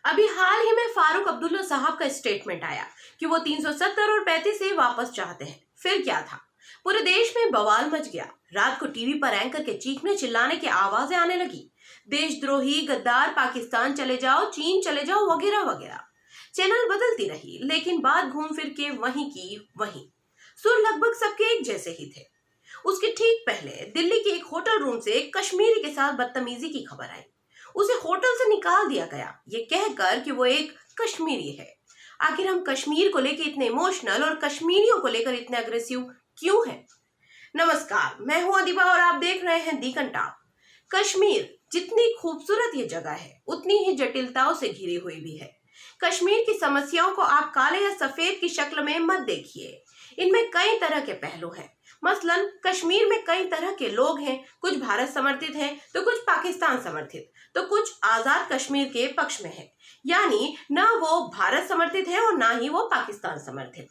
अभी हाल ही में फारूक अब्दुल्ला साहब का स्टेटमेंट आया कि वो 370 और 35 से वापस चाहते हैं। फिर क्या था, पूरे देश में बवाल मच गया। रात को टीवी पर एंकर के चीखने चिल्लाने की आवाजें आने लगी। देशद्रोही, गद्दार, पाकिस्तान चले जाओ, चीन चले जाओ, वगैरह वगैरह। चैनल बदलती रही, लेकिन बात घूम फिर के वहीं की वहीं। सुर लगभग सबके एक जैसे ही थे। उसके ठीक पहले दिल्ली के एक होटल रूम से एक कश्मीरी के साथ बदतमीजी की खबर आई। उसे होटल से निकाल दिया गया, ये कहकर कि वो एक कश्मीरी है। आखिर हम कश्मीर को लेकर इतने इमोशनल और कश्मीरियों को लेकर इतने अग्रेसिव क्यों हैं? नमस्कार, मैं हूं अधिबा और आप देख रहे हैं दी कंटाप। कश्मीर जितनी खूबसूरत ये जगह है, उतनी ही जटिलताओं से घिरी हुई भी है। कश्मीर की समस्याओं को आप काले या सफेद की शक्ल में मत देखिए। इनमें कई तरह के पहलू हैं। मसलन कश्मीर में कई तरह के लोग हैं, कुछ भारत समर्थित हैं तो कुछ पाकिस्तान समर्थित, तो कुछ आजाद कश्मीर के पक्ष में है। यानी ना वो भारत समर्थित है और ना ही वो पाकिस्तान समर्थित।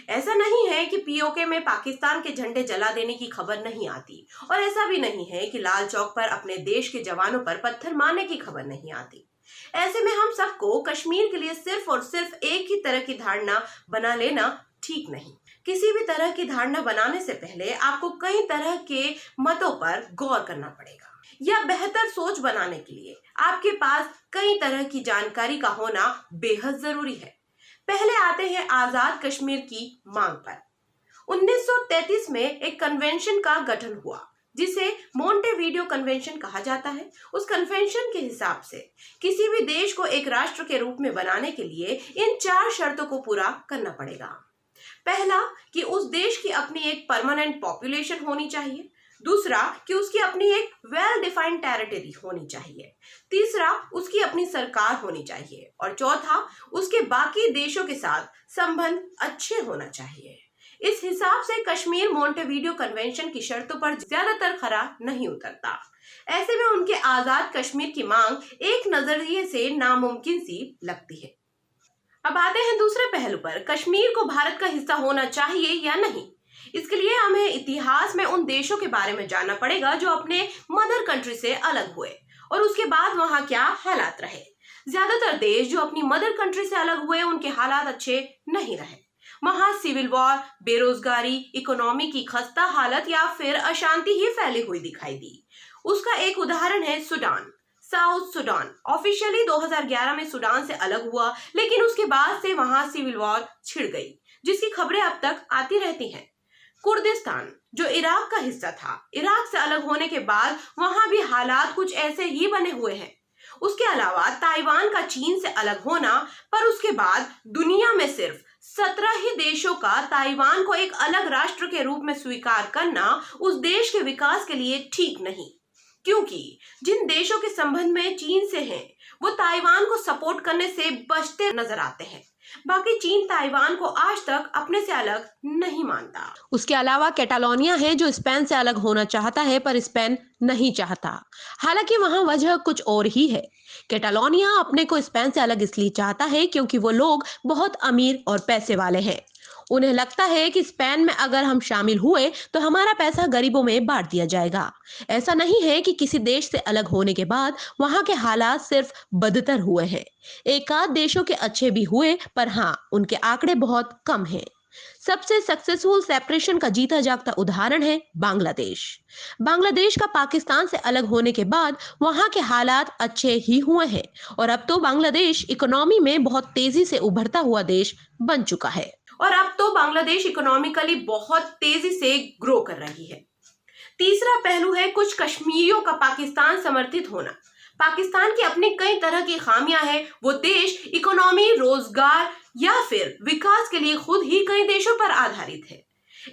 ऐसा नहीं है कि पीओके में पाकिस्तान के झंडे जला देने की खबर नहीं आती, और ऐसा भी नहीं है कि लाल चौक पर अपने देश के जवानों पर पत्थर मारने की खबर नहीं आती। ऐसे में हम सबको कश्मीर के लिए सिर्फ और सिर्फ एक ही तरह की धारणा बना लेना ठीक नहीं। किसी भी तरह की धारणा बनाने से पहले आपको कई तरह के मतों पर गौर करना पड़ेगा, या बेहतर सोच बनाने के लिए आपके पास कई तरह की जानकारी का होना बेहद जरूरी है। पहले आते हैं आजाद कश्मीर की मांग पर। 1933 में एक कन्वेंशन का गठन हुआ, जिसे मोंटेवीडियो कन्वेंशन कहा जाता है। उस कन्वेंशन के हिसाब से किसी भी देश को एक राष्ट्र के रूप में बनाने के लिए इन 4 शर्तों को पूरा करना पड़ेगा। पहला, कि उस देश की अपनी एक परमानेंट पॉपुलेशन होनी चाहिए। दूसरा, कि उसकी अपनी एक वेल डिफाइंड टेरिटरी होनी चाहिए। तीसरा, उसकी अपनी सरकार होनी चाहिए। और चौथा, उसके बाकी देशों के साथ संबंध अच्छे होना चाहिए। इस हिसाब से कश्मीर मोंटेवीडियो कन्वेंशन की शर्तों पर ज्यादातर खरा नहीं उतरता। ऐसे में उनके आजाद कश्मीर की मांग एक नजरिए से नामुमकिन सी लगती है। अब आते हैं दूसरे पहलू पर, कश्मीर को भारत का हिस्सा होना चाहिए या नहीं। इसके लिए हमें इतिहास में उन देशों के बारे में जानना पड़ेगा जो अपने मदर कंट्री से अलग हुए और उसके बाद वहां क्या हालात रहे। ज्यादातर देश जो अपनी मदर कंट्री से अलग हुए, उनके हालात अच्छे नहीं रहे। वहां सिविल वॉर, बेरोजगारी, इकोनॉमी की खस्ता हालत या फिर अशांति ही फैली हुई दिखाई दी। उसका एक उदाहरण है सूडान। साउथ सूडान ऑफिशियली 2011 में सूडान से अलग हुआ, लेकिन उसके बाद से वहां सिविल वॉर छिड़ गई, जिसकी खबरें अब तक आती रहती हैं। कुर्दिस्तान जो इराक का हिस्सा था, इराक से अलग होने के बाद वहां भी हालात कुछ ऐसे ही बने हुए हैं। उसके अलावा ताइवान का चीन से अलग होना, पर उसके बाद दुनिया में सिर्फ 17 ही देशों का ताइवान को एक अलग राष्ट्र के रूप में स्वीकार करना उस देश के विकास के लिए ठीक नहीं, क्योंकि जिन देशों के संबंध में चीन से हैं, वो ताइवान को सपोर्ट करने से बचते नजर आते हैं। बाकी चीन ताइवान को आज तक अपने से अलग नहीं मानता। उसके अलावा कैटालोनिया है जो स्पेन से अलग होना चाहता है, पर स्पेन नहीं चाहता। हालांकि वहां वजह कुछ और ही है। कैटालोनिया अपने को स्पेन से अलग इसलिए चाहता है क्योंकि वो लोग बहुत अमीर और पैसे वाले हैं। उन्हें लगता है कि स्पेन में अगर हम शामिल हुए तो हमारा पैसा गरीबों में बांट दिया जाएगा। ऐसा नहीं है कि किसी देश से अलग होने के बाद वहां के हालात सिर्फ बदतर हुए हैं। एक आध देशों के अच्छे भी हुए, पर हाँ, उनके आंकड़े बहुत कम हैं। सबसे सक्सेसफुल सेपरेशन का जीता जागता उदाहरण है बांग्लादेश। बांग्लादेश का पाकिस्तान से अलग होने के बाद वहां के हालात अच्छे ही हुए हैं, और अब तो बांग्लादेश इकोनॉमी में बहुत तेजी से उभरता हुआ देश बन चुका है। और अब तो बांग्लादेश इकोनॉमिकली बहुत तेजी से ग्रो कर रही है। तीसरा पहलू है कुछ कश्मीरियों का पाकिस्तान समर्थित होना। पाकिस्तान की अपनी कई तरह की खामियां हैं। वो देश इकोनॉमी, रोजगार या फिर विकास के लिए खुद ही कई देशों पर आधारित है।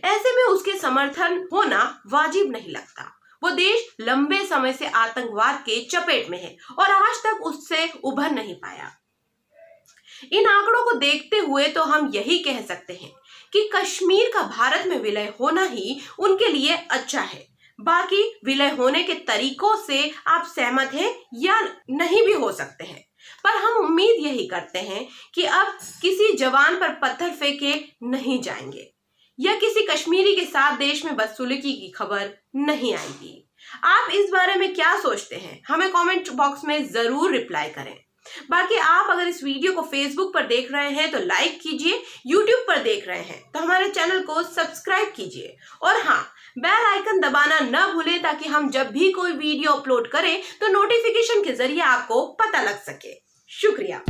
ऐसे में उसके समर्थन होना वाजिब नहीं लगता। वो देश लंबे समय से आतंकवाद के चपेट में है और आज तक उससे उभर नहीं पाया। इन आंकड़ों को देखते हुए तो हम यही कह सकते हैं कि कश्मीर का भारत में विलय होना ही उनके लिए अच्छा है। बाकी विलय होने के तरीकों से आप सहमत हैं या नहीं भी हो सकते हैं, पर हम उम्मीद यही करते हैं कि अब किसी जवान पर पत्थर फेंके नहीं जाएंगे या किसी कश्मीरी के साथ देश में बदसलूकी की खबर नहीं आएगी। आप इस बारे में क्या सोचते हैं? हमें कमेंट बॉक्स में जरूर रिप्लाई करें। बाकी आप अगर इस वीडियो को फेसबुक पर देख रहे हैं तो लाइक कीजिए, यूट्यूब पर देख रहे हैं तो हमारे चैनल को सब्सक्राइब कीजिए और हाँ, बेल आइकन दबाना न भूलें ताकि हम जब भी कोई वीडियो अपलोड करें तो नोटिफिकेशन के जरिए आपको पता लग सके। शुक्रिया।